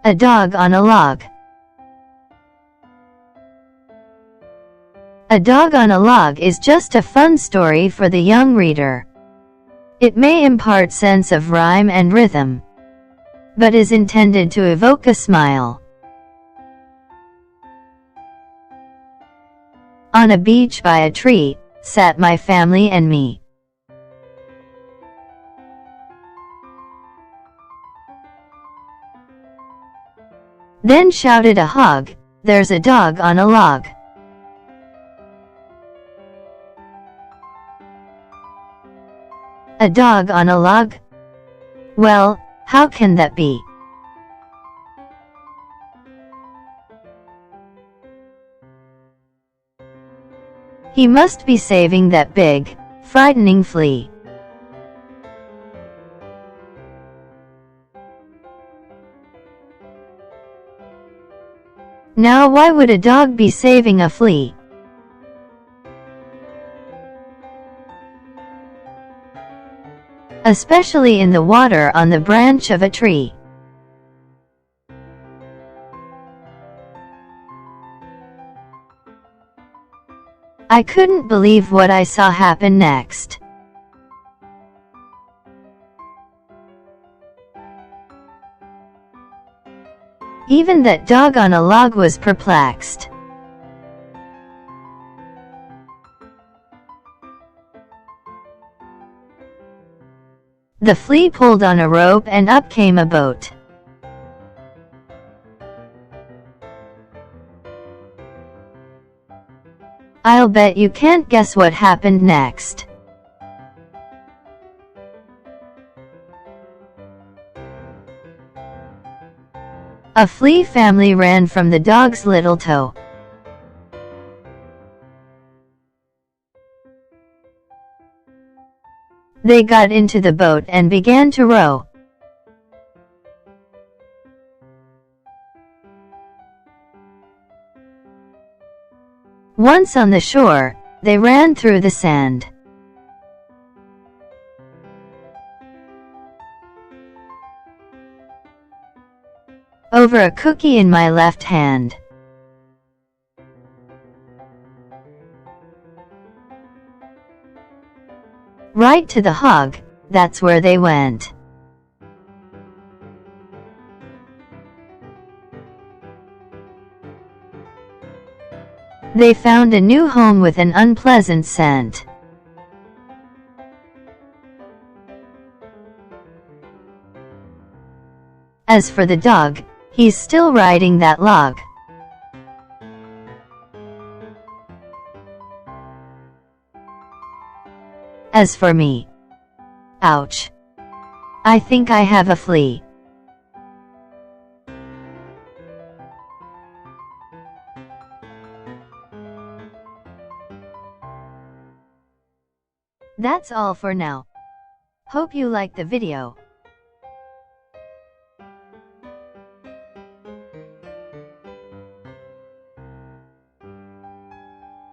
A dog on a log. A dog on a log is just a fun story for the young reader. It may impart sense of rhyme and rhythm, but is intended to evoke a smile. On a beach by a tree, sat my family and me. Then shouted a hog, "There's a dog on a log." A dog on a log? Well, how can that be? He must be saving that big, frightening flea. Now why would a dog be saving a flea? Especially in the water on the branch of a tree. I couldn't believe what I saw happen next. Even that dog on a log was perplexed. The flea pulled on a rope and up came a boat. I'll bet you can't guess what happened next. A flea family ran from the dog's little toe. They got into the boat and began to row. Once on the shore, they ran through the sand. Over a cookie in my left hand. Right to the hog, that's where they went. They found a new home with an unpleasant scent. As for the dog, he's still riding that log. As for me, ouch, I think I have a flea. That's all for now. Hope you liked the video.